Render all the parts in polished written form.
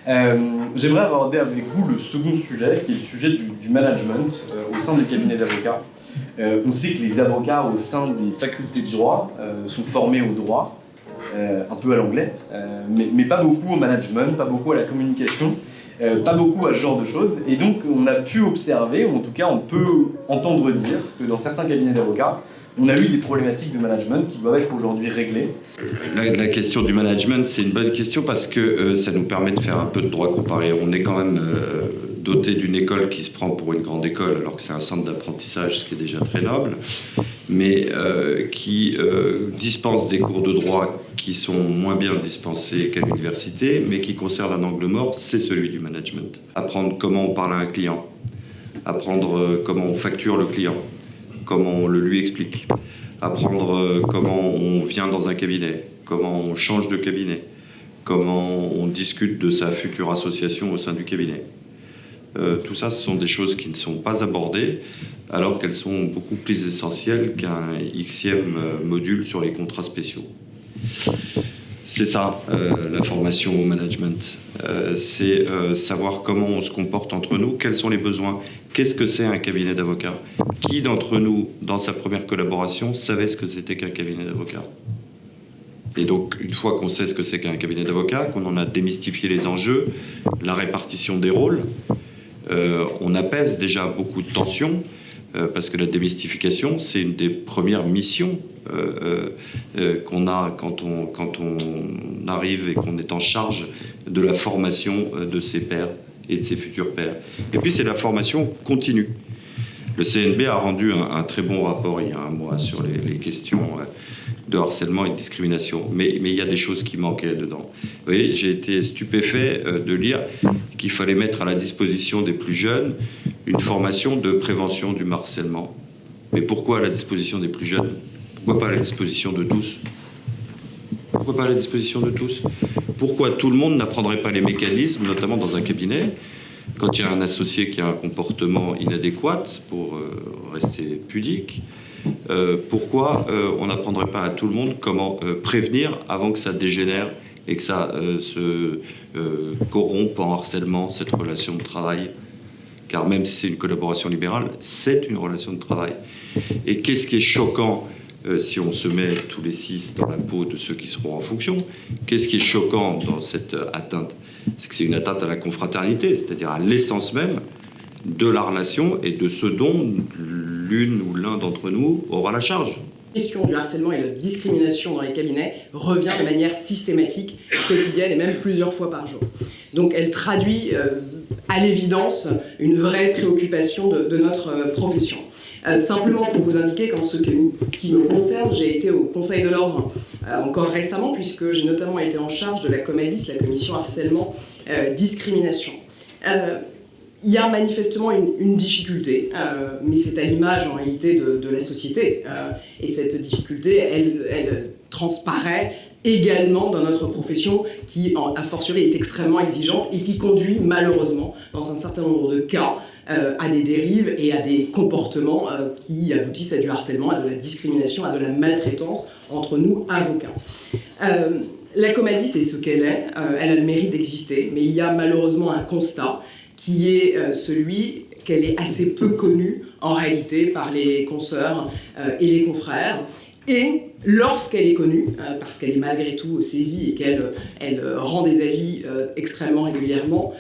J'aimerais aborder avec vous le second sujet, qui est le sujet du management au sein des cabinets d'avocats. On sait que les avocats au sein des facultés de droit sont formés au droit, un peu à l'anglais, mais pas beaucoup au management, pas beaucoup à la communication, pas beaucoup à ce genre de choses. Et donc on a pu observer, ou en tout cas on peut entendre dire que dans certains cabinets d'avocats, on a eu des problématiques de management qui doivent être aujourd'hui réglées. La question du management, c'est une bonne question parce que ça nous permet de faire un peu de droit comparé. On est quand même doté d'une école qui se prend pour une grande école, alors que c'est un centre d'apprentissage, ce qui est déjà très noble, mais qui dispense des cours de droit qui sont moins bien dispensés qu'à l'université, mais qui concernent un angle mort, c'est celui du management. Apprendre comment on parle à un client, apprendre comment on facture le client, comment on le lui explique, apprendre comment on vient dans un cabinet, comment on change de cabinet, comment on discute de sa future association au sein du cabinet. Tout ça, ce sont des choses qui ne sont pas abordées, alors qu'elles sont beaucoup plus essentielles qu'un Xème module sur les contrats spéciaux. C'est ça, la formation au management. C'est savoir comment on se comporte entre nous, quels sont les besoins, qu'est-ce que c'est un cabinet d'avocats. Qui d'entre nous, dans sa première collaboration, savait ce que c'était qu'un cabinet d'avocats? Et donc, une fois qu'on sait ce que c'est qu'un cabinet d'avocats, qu'on en a démystifié les enjeux, la répartition des rôles, on apaise déjà beaucoup de tensions, parce que la démystification, c'est une des premières missions qu'on a quand on arrive et qu'on est en charge de la formation de ses pairs et de ses futurs pairs. Et puis, c'est la formation continue. Le CNB a rendu un très bon rapport il y a un mois sur les questions de harcèlement et de discrimination. Mais il y a des choses qui manquaient dedans. Vous voyez, j'ai été stupéfait de lire qu'il fallait mettre à la disposition des plus jeunes une formation de prévention du harcèlement. Mais pourquoi à la disposition des plus jeunes? Pourquoi pas à la disposition de tous? Pourquoi pas à la disposition de tous? Pourquoi tout le monde n'apprendrait pas les mécanismes, notamment dans un cabinet, quand il y a un associé qui a un comportement inadéquat, pour rester pudique? Pourquoi on n'apprendrait pas à tout le monde comment prévenir avant que ça dégénère et que ça se corrompe en harcèlement, cette relation de travail? Car même si c'est une collaboration libérale, c'est une relation de travail. Et qu'est-ce qui est choquant si on se met tous les 6 dans la peau de ceux qui seront en fonction? Qu'est-ce qui est choquant dans cette atteinte? C'est que c'est une atteinte à la confraternité, c'est-à-dire à l'essence même de la relation et de ce dont l'une ou l'un d'entre nous aura la charge. La question du harcèlement et de la discrimination dans les cabinets revient de manière systématique, quotidienne et même plusieurs fois par jour. Donc elle traduit à l'évidence une vraie préoccupation de notre profession. Simplement pour vous indiquer qu'en ce qui me concerne, j'ai été au Conseil de l'Ordre encore récemment, puisque j'ai notamment été en charge de la Comadis, la commission harcèlement discrimination. Il y a manifestement une difficulté, mais c'est à l'image en réalité de la société. Et cette difficulté, elle transparaît également dans notre profession qui, a fortiori, est extrêmement exigeante et qui conduit malheureusement, dans un certain nombre de cas, à des dérives et à des comportements qui aboutissent à du harcèlement, à de la discrimination, à de la maltraitance entre nous, avocats. La Comadis, c'est ce qu'elle est, elle a le mérite d'exister, mais il y a malheureusement un constat qui est celui qu'elle est assez peu connue en réalité par les consoeurs et les confrères. Et lorsqu'elle est connue, parce qu'elle est malgré tout saisie et qu'elle rend des avis extrêmement régulièrement,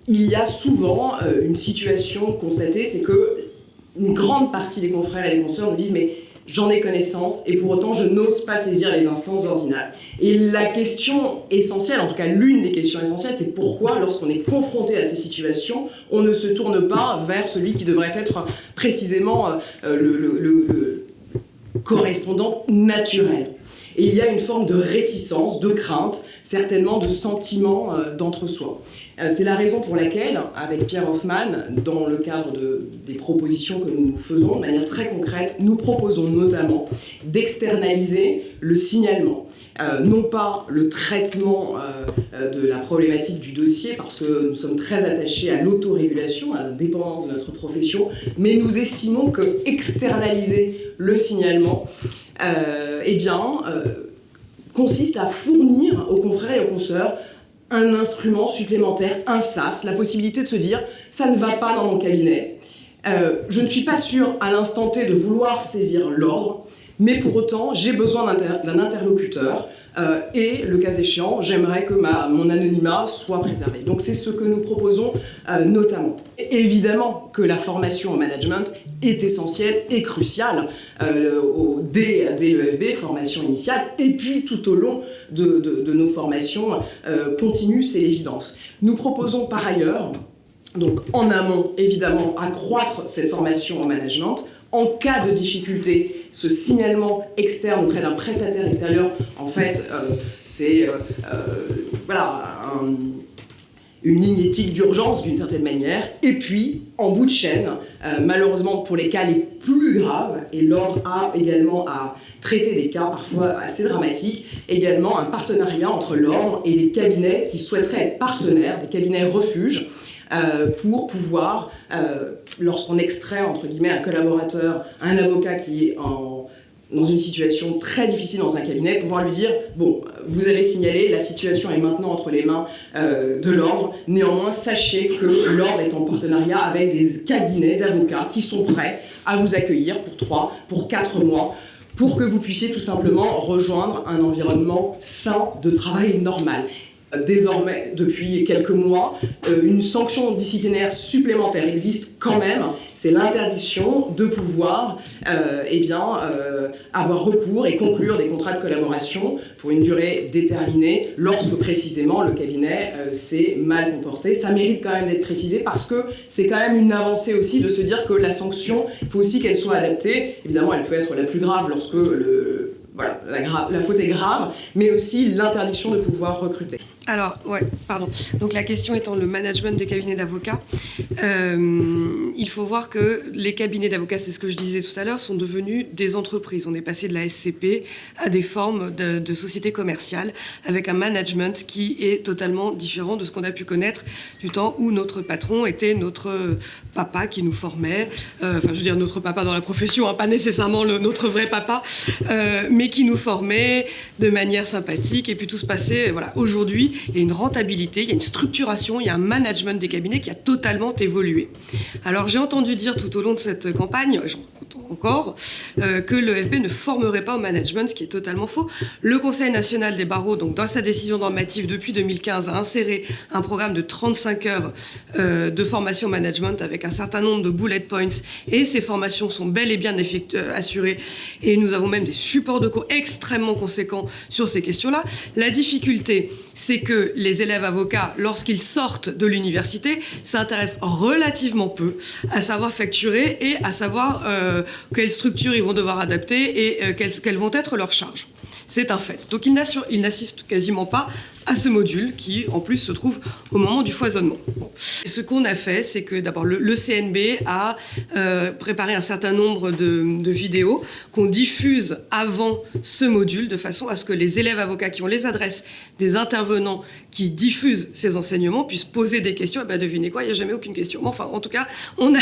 il y a souvent une situation constatée, c'est qu'une grande partie des confrères et des consoeurs nous disent « mais j'en ai connaissance et pour autant je n'ose pas saisir les instances ordinales ». Et la question essentielle, en tout cas l'une des questions essentielles, c'est pourquoi lorsqu'on est confronté à ces situations, on ne se tourne pas vers celui qui devrait être précisément le correspondant naturel. Et il y a une forme de réticence, de crainte, certainement de sentiment d'entre-soi. C'est la raison pour laquelle, avec Pierre Hoffman, dans le cadre des propositions que nous faisons, de manière très concrète, nous proposons notamment d'externaliser le signalement. Non pas le traitement de la problématique du dossier, parce que nous sommes très attachés à l'autorégulation, à l'indépendance de notre profession, mais nous estimons que externaliser le signalement, consiste à fournir aux confrères et aux consoeurs un instrument supplémentaire, un sas, la possibilité de se dire « ça ne va pas dans mon cabinet ». Je ne suis pas sûr à l'instant T de vouloir saisir l'ordre, mais pour autant, j'ai besoin d'un interlocuteur et, le cas échéant, j'aimerais que mon anonymat soit préservé. Donc c'est ce que nous proposons notamment. Et évidemment que la formation au management est essentielle et cruciale dès l'EFB, formation initiale, et puis tout au long de nos formations continues, c'est l'évidence. Nous proposons par ailleurs, donc en amont, évidemment, accroître cette formation au management. En cas de difficulté, ce signalement externe auprès d'un prestataire extérieur, en fait, c'est une ligne éthique d'urgence d'une certaine manière. Et puis, en bout de chaîne, malheureusement pour les cas les plus graves, et l'ordre a également à traiter des cas parfois assez dramatiques, également un partenariat entre l'ordre et des cabinets qui souhaiteraient être partenaires, des cabinets refuges, pour pouvoir, lorsqu'on extrait, entre guillemets, un collaborateur, un avocat qui est dans une situation très difficile dans un cabinet, pouvoir lui dire « Bon, vous avez signalé, la situation est maintenant entre les mains de l'ordre, néanmoins, sachez que l'ordre est en partenariat avec des cabinets d'avocats qui sont prêts à vous accueillir pour 3, pour 4 mois, pour que vous puissiez tout simplement rejoindre un environnement sain de travail normal ». Désormais, depuis quelques mois, une sanction disciplinaire supplémentaire existe quand même, c'est l'interdiction de pouvoir avoir recours et conclure des contrats de collaboration pour une durée déterminée lorsque précisément le cabinet s'est mal comporté. Ça mérite quand même d'être précisé parce que c'est quand même une avancée aussi de se dire que la sanction, il faut aussi qu'elle soit adaptée. Évidemment, elle peut être la plus grave lorsque la faute est grave, mais aussi l'interdiction de pouvoir recruter. Alors, donc la question étant le management des cabinets d'avocats, il faut voir que les cabinets d'avocats, c'est ce que je disais tout à l'heure, sont devenus des entreprises. On est passé de la SCP à des formes de sociétés commerciales avec un management qui est totalement différent de ce qu'on a pu connaître du temps où notre patron était notre papa qui nous formait, notre papa dans la profession, pas nécessairement notre vrai papa, mais qui nous formait de manière sympathique et puis tout se passait, Aujourd'hui, il y a une rentabilité, il y a une structuration, il y a un management des cabinets qui a totalement évolué. Alors j'ai entendu dire tout au long de cette campagne, j'en entends encore, que l'EFB ne formerait pas au management, ce qui est totalement faux. Le Conseil national des barreaux, donc dans sa décision normative depuis 2015, a inséré un programme de 35 heures de formation au management avec un certain nombre de bullet points, et ces formations sont bel et bien assurées, et nous avons même des supports de cours extrêmement conséquents sur ces questions-là. La difficulté, c'est que les élèves avocats, lorsqu'ils sortent de l'université, s'intéressent relativement peu à savoir facturer et à savoir quelles structures ils vont devoir adapter et quelles vont être leurs charges. C'est un fait. Donc ils n'assistent quasiment pas à ce module qui, en plus, se trouve au moment du foisonnement. Bon. Ce qu'on a fait, c'est que d'abord, le CNB a préparé un certain nombre de vidéos qu'on diffuse avant ce module, de façon à ce que les élèves avocats qui ont les adresses des intervenants qui diffusent ces enseignements puissent poser des questions. Et ben, devinez quoi, il n'y a jamais aucune question. Mais enfin, en tout cas, on a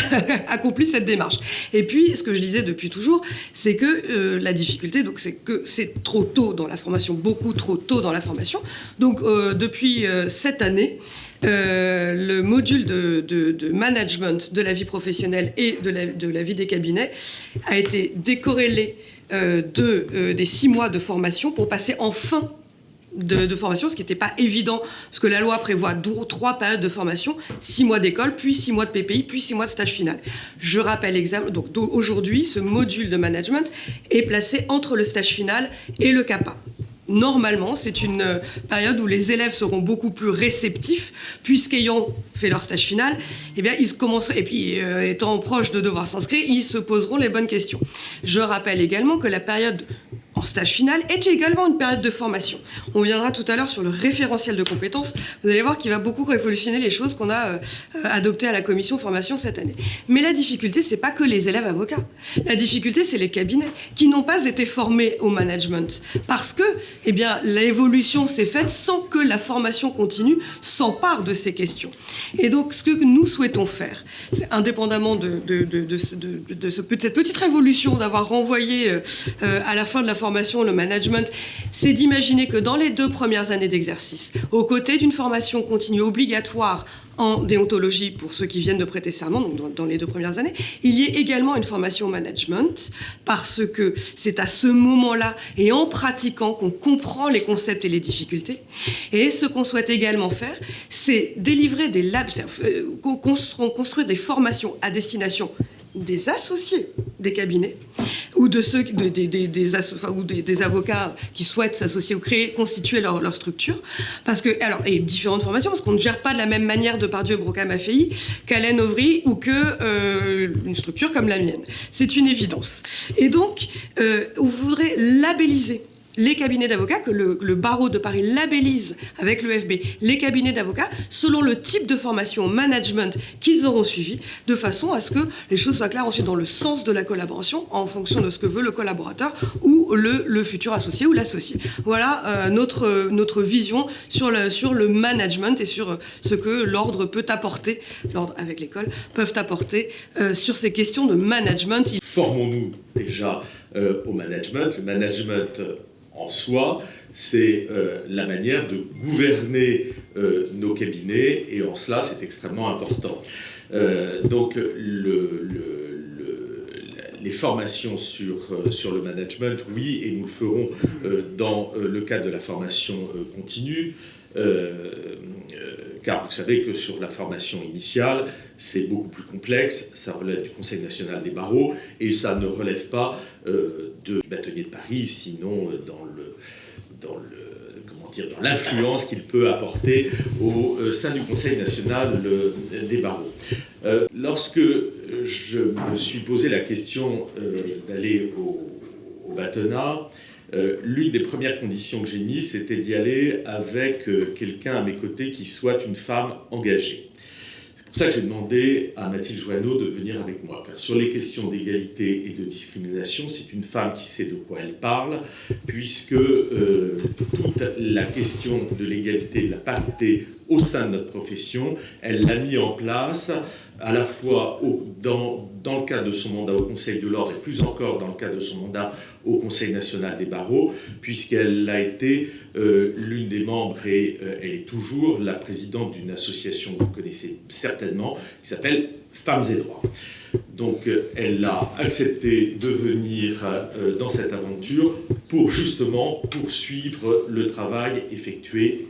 accompli cette démarche. Et puis, ce que je disais depuis toujours, c'est que la difficulté, donc, c'est que c'est trop tôt dans la formation, beaucoup trop tôt dans la formation. Donc, depuis cette année, le module de management de la vie professionnelle et de la vie des cabinets a été décorrélé des 6 mois de formation pour passer en fin de formation, ce qui n'était pas évident, parce que la loi prévoit 3 périodes de formation, 6 mois d'école, puis 6 mois de PPI, puis 6 mois de stage final. Je rappelle donc aujourd'hui, ce module de management est placé entre le stage final et le CAPA. Normalement, c'est une période où les élèves seront beaucoup plus réceptifs, puisqu'ayant fait leur stage final, eh bien, ils commencent, et puis étant proches de devoir s'inscrire, ils se poseront les bonnes questions. Je rappelle également que la période en stage final est également une période de formation. On viendra tout à l'heure sur le référentiel de compétences. Vous allez voir qu'il va beaucoup révolutionner les choses qu'on a adoptées à la commission formation cette année. Mais la difficulté, c'est pas que les élèves avocats. La difficulté, c'est les cabinets qui n'ont pas été formés au management. Parce que, eh bien, l'évolution s'est faite sans que la formation continue s'empare de ces questions. Et donc, ce que nous souhaitons faire, c'est indépendamment de cette petite révolution d'avoir renvoyé à la fin de la formation formation, le management, c'est d'imaginer que dans les 2 premières années d'exercice, aux côtés d'une formation continue obligatoire en déontologie pour ceux qui viennent de prêter serment, donc dans les 2 premières années, il y ait également une formation au management, parce que c'est à ce moment-là et en pratiquant qu'on comprend les concepts et les difficultés. Et ce qu'on souhaite également faire, c'est délivrer des labs, construire des formations à destination des associés des cabinets ou de ceux des avocats qui souhaitent s'associer ou constituer leur structure, parce que et différentes formations, parce qu'on ne gère pas de la même manière Depardieu, Broca, Maffei qu'Alain Auvry ou que une structure comme la mienne. C'est une évidence. Et donc, on voudrait labelliser les cabinets d'avocats, que le barreau de Paris labellise avec l'EFB les cabinets d'avocats selon le type de formation au management qu'ils auront suivi, de façon à ce que les choses soient claires ensuite dans le sens de la collaboration, en fonction de ce que veut le collaborateur ou le futur associé ou l'associé. Voilà notre vision sur le management et sur ce que l'ordre peut apporter, l'ordre avec l'école, peuvent apporter sur ces questions de management. Formons-nous déjà au management. Le management en soi, c'est la manière de gouverner nos cabinets, et en cela, c'est extrêmement important. Donc, les formations sur le management, oui, et nous le ferons dans le cadre de la formation continue, car vous savez que sur la formation initiale, c'est beaucoup plus complexe, ça relève du Conseil national des barreaux, et ça ne relève pas du bâtonnier de Paris, sinon dans l'influence qu'il peut apporter au sein du Conseil national des barreaux. Lorsque je me suis posé la question d'aller au bâtonnat, l'une des premières conditions que j'ai mises, c'était d'y aller avec quelqu'un à mes côtés qui soit une femme engagée. C'est pour ça que j'ai demandé à Mathilde Joanneau de venir avec moi, car sur les questions d'égalité et de discrimination, c'est une femme qui sait de quoi elle parle, puisque toute la question de l'égalité et de la parité au sein de notre profession, elle l'a mis en place à la fois dans le cadre de son mandat au Conseil de l'Ordre et plus encore dans le cadre de son mandat au Conseil national des barreaux, puisqu'elle a été l'une des membres et elle est toujours la présidente d'une association que vous connaissez certainement, qui s'appelle Femmes et Droits. Donc elle a accepté de venir dans cette aventure pour justement poursuivre le travail effectué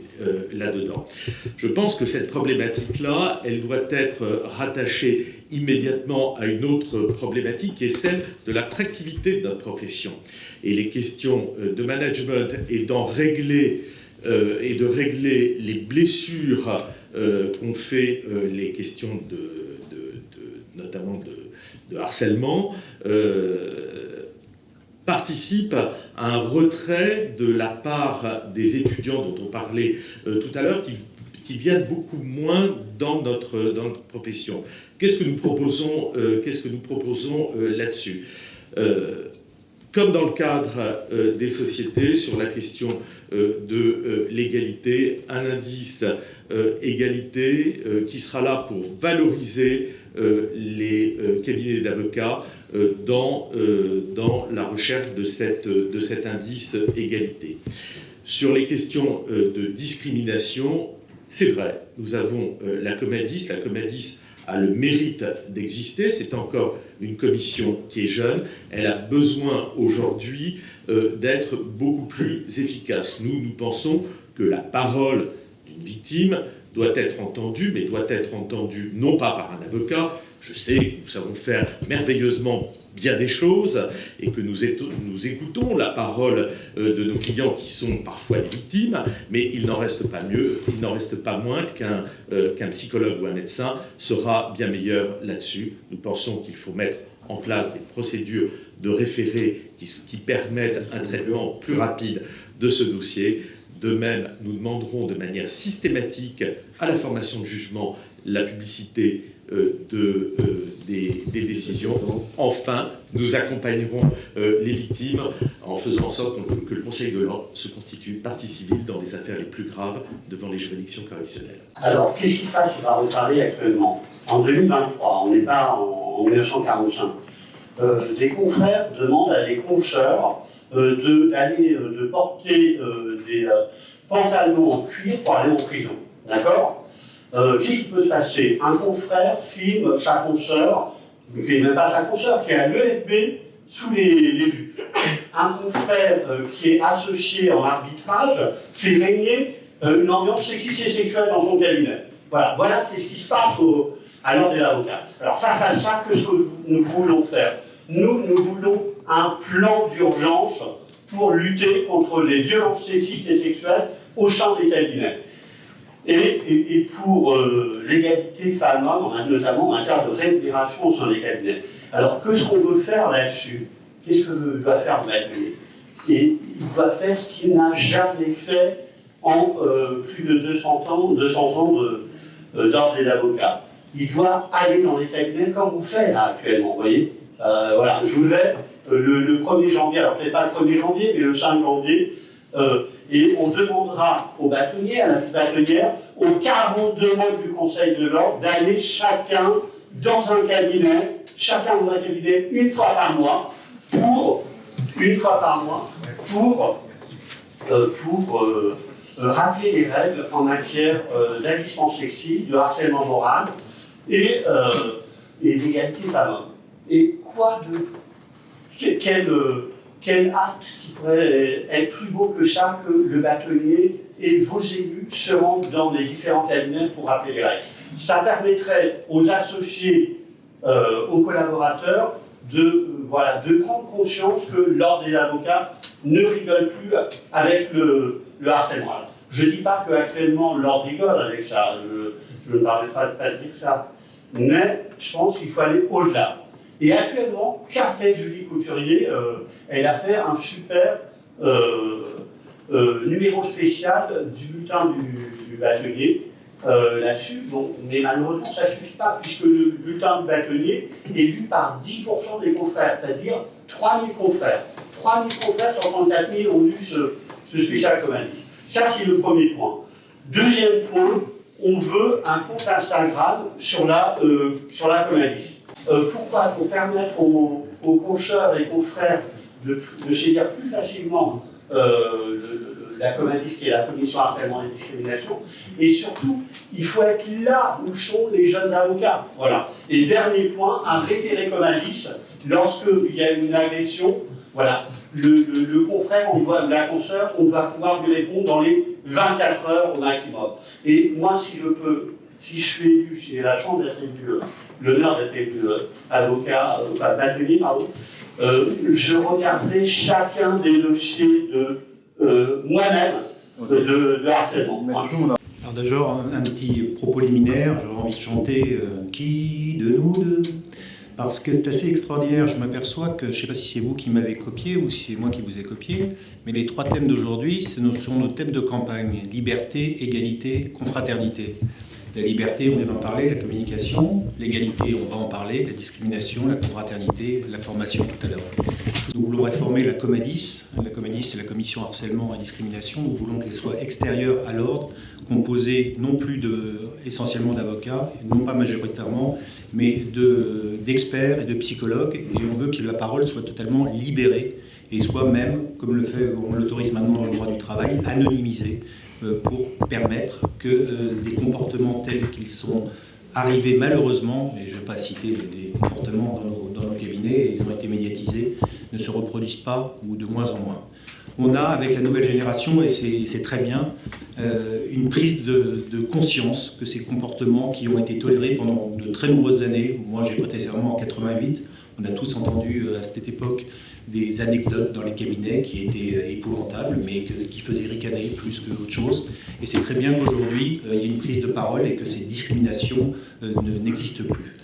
là-dedans. Je pense que cette problématique-là, elle doit être rattachée immédiatement à une autre problématique qui est celle de l'attractivité de notre profession. Et les questions de management et de régler les blessures qu'ont fait les questions notamment de harcèlement, participe à un retrait de la part des étudiants dont on parlait tout à l'heure, qui viennent beaucoup moins dans notre profession. Qu'est-ce que nous proposons là-dessus ? Comme dans le cadre des sociétés, sur la question de l'égalité, un indice égalité qui sera là pour valoriser les cabinets d'avocats dans la recherche de cet indice égalité. Sur les questions de discrimination, c'est vrai, nous avons la Comadis. La Comadis a le mérite d'exister. C'est encore une commission qui est jeune. Elle a besoin aujourd'hui d'être beaucoup plus efficace. Nous pensons que la parole d'une victime doit être entendue, mais doit être entendue non pas par un avocat. Je sais que nous savons faire merveilleusement bien des choses et que nous écoutons la parole de nos clients qui sont parfois des victimes, mais il n'en reste pas moins qu'un psychologue ou un médecin sera bien meilleur là-dessus. Nous pensons qu'il faut mettre en place des procédures de référé qui permettent un traitement plus rapide de ce dossier. De même, nous demanderons de manière systématique à la formation de jugement la publicité des décisions. Enfin, nous accompagnerons les victimes en faisant en sorte que le Conseil de l'Ordre se constitue partie civile dans les affaires les plus graves devant les juridictions correctionnelles. Alors, qu'est-ce qui se passe sur Barreau de Paris actuellement ? En 2023, on n'est pas en 1945. des confrères demandent à des consoeurs de porter des pantalons en cuir pour aller en prison. D'accord? Qu'est-ce qui peut se passer? Un confrère filme sa consoeur, qui n'est même pas sa consoeur, qui est à l'EFB sous les vues. Un confrère qui est associé en arbitrage fait régner une ambiance sexiste et sexuelle dans son cabinet. Voilà c'est ce qui se passe à l'ordre des avocats. Alors face à ça, qu'est-ce que nous voulons faire? Nous voulons un plan d'urgence pour lutter contre les violences sexistes et sexuelles au sein des cabinets. Et pour l'égalité femmes-hommes, notamment en matière de rémunération au sein des cabinets. Alors, qu'est-ce qu'on veut faire là-dessus? Qu'est-ce que doit faire le bâtonnier? Et il doit faire ce qu'il n'a jamais fait en plus de 200 ans d'ordre des avocats. Il doit aller dans les cabinets comme on fait là actuellement, vous voyez. Voilà, je voulais le 1er janvier, alors peut-être pas le 1er janvier, mais le 5 janvier, et on demandera aux bâtonniers, à la bâtonnière, aux 42 membres du Conseil de l'Ordre, d'aller chacun dans un cabinet, une fois par mois, pour rappeler les règles en matière d'agissement sexiste, de harcèlement moral et d'égalité femmes-hommes. Et quel acte qui pourrait être plus beau que ça, que le bâtonnier et vos élus se rendent dans les différents cabinets pour rappeler les règles. Ça permettrait aux associés, aux collaborateurs, de prendre conscience que l'ordre des avocats ne rigole plus avec le harcèlement. Alors, je ne dis pas qu'actuellement l'ordre rigole avec ça, je ne parlerai pas de dire ça, mais je pense qu'il faut aller au-delà. Et actuellement, qu'a fait Julie Couturier? Elle a fait un super numéro spécial du bulletin du bâtonnier là-dessus, bon, mais malheureusement ça ne suffit pas, puisque le bulletin du bâtonnier est lu par 10% des confrères, c'est-à-dire 3000 confrères. 3000 confrères sur 34 000 ont lu ce spécial Comadis. Ça, c'est le premier point. Deuxième point, on veut un compte Instagram sur la Comadis. Pourquoi? Pour permettre aux consoeurs et confrères de saisir plus facilement la Comadis, qui est la commission harcèlement et discrimination, et surtout, il faut être là où sont les jeunes avocats. Voilà. Et dernier point, un référé Comadis, lorsqu'il y a une agression, voilà, le confrère, la consoeur, on doit pouvoir lui répondre dans les 24 heures au maximum. Et moi, si je suis élu, si j'ai la chance d'être élu, l'honneur d'être élu bâtonnier, pardon, je regarderai chacun des dossiers de moi-même de harcèlement. Alors d'abord, un petit propos liminaire, j'aurais envie de chanter Qui de nous deux? Parce que c'est assez extraordinaire, je m'aperçois que, je ne sais pas si c'est vous qui m'avez copié ou si c'est moi qui vous ai copié, mais les 3 thèmes d'aujourd'hui, ce sont nos thèmes de campagne: liberté, égalité, confraternité. La liberté, on vient d'en parler, la communication. L'égalité, on va en parler, la discrimination, la confraternité, la formation tout à l'heure. Nous voulons réformer la Comadis. La Comadis, c'est la commission harcèlement et discrimination. Nous voulons qu'elle soit extérieure à l'ordre, composée non plus essentiellement d'avocats, non pas majoritairement, mais d'experts et de psychologues. Et on veut que la parole soit totalement libérée et soit même, comme on l'autorise maintenant dans le droit du travail, anonymisée, pour permettre que des comportements tels qu'ils sont arrivés malheureusement, et je ne vais pas citer les comportements dans nos cabinets, ils ont été médiatisés, ne se reproduisent pas ou de moins en moins. On a avec la nouvelle génération, et c'est très bien, une prise de conscience que ces comportements qui ont été tolérés pendant de très nombreuses années, moi j'ai prêté serment en 88, on a tous entendu à cette époque des anecdotes dans les cabinets qui étaient épouvantables, mais qui faisaient ricaner plus que autre chose. Et c'est très bien qu'aujourd'hui, il y ait une prise de parole et que ces discriminations n'existent plus.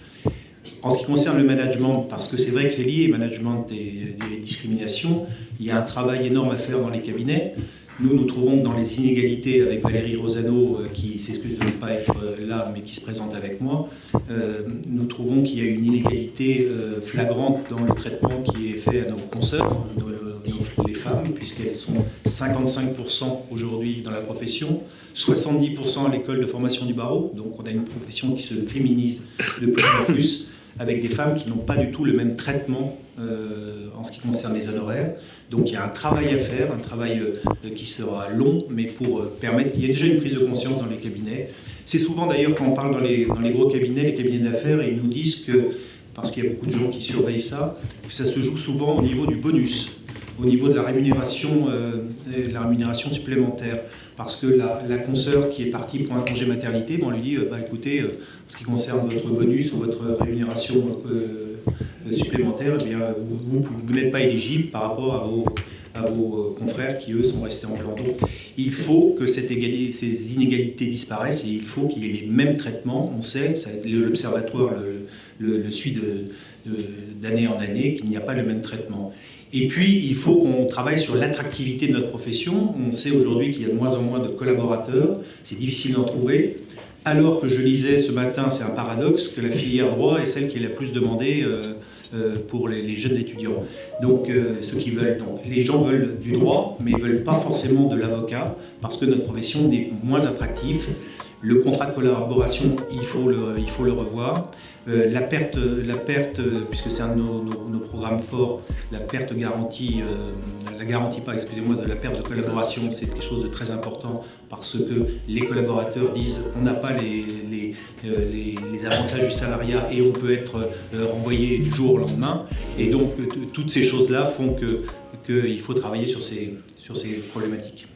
En ce qui concerne le management, parce que c'est vrai que c'est lié, management et discrimination, il y a un travail énorme à faire dans les cabinets. Nous trouvons que dans les inégalités, avec Valérie Rosano, qui s'excuse de ne pas être là, mais qui se présente avec moi, nous trouvons qu'il y a une inégalité flagrante dans le traitement qui est fait à nos consoeurs, les femmes, puisqu'elles sont 55% aujourd'hui dans la profession, 70% à l'école de formation du barreau, donc on a une profession qui se féminise de plus en plus, avec des femmes qui n'ont pas du tout le même traitement en ce qui concerne les honoraires. Donc il y a un travail à faire, un travail qui sera long, mais pour permettre qu'il y ait déjà une prise de conscience dans les cabinets. C'est souvent d'ailleurs quand on parle dans les gros cabinets, les cabinets d'affaires, ils nous disent que, parce qu'il y a beaucoup de gens qui surveillent ça, que ça se joue souvent au niveau du bonus, au niveau de la rémunération supplémentaire. Parce que la consoeur qui est partie pour un congé maternité, on lui dit écoutez, en ce qui concerne votre bonus ou votre rémunération supplémentaire, eh bien, vous n'êtes pas éligible par rapport à vos confrères qui, eux, sont restés en blanc. Donc, il faut que ces inégalités disparaissent et il faut qu'il y ait les mêmes traitements. On sait, l'Observatoire le suit d'année en année, qu'il n'y a pas le même traitement. Et puis, il faut qu'on travaille sur l'attractivité de notre profession. On sait aujourd'hui qu'il y a de moins en moins de collaborateurs. C'est difficile d'en trouver. Alors que je lisais ce matin, c'est un paradoxe, que la filière droit est celle qui est la plus demandée pour les jeunes étudiants. Donc, ceux qui veulent, les gens veulent du droit, mais ils ne veulent pas forcément de l'avocat, parce que notre profession est moins attractive. Le contrat de collaboration, il faut le revoir. La perte, puisque c'est un de nos programmes forts, la garantie de la perte de collaboration, c'est quelque chose de très important parce que les collaborateurs disent on n'a pas les avantages du salariat et on peut être renvoyé du jour au lendemain. Et donc toutes ces choses-là font qu'il faut travailler sur ces problématiques.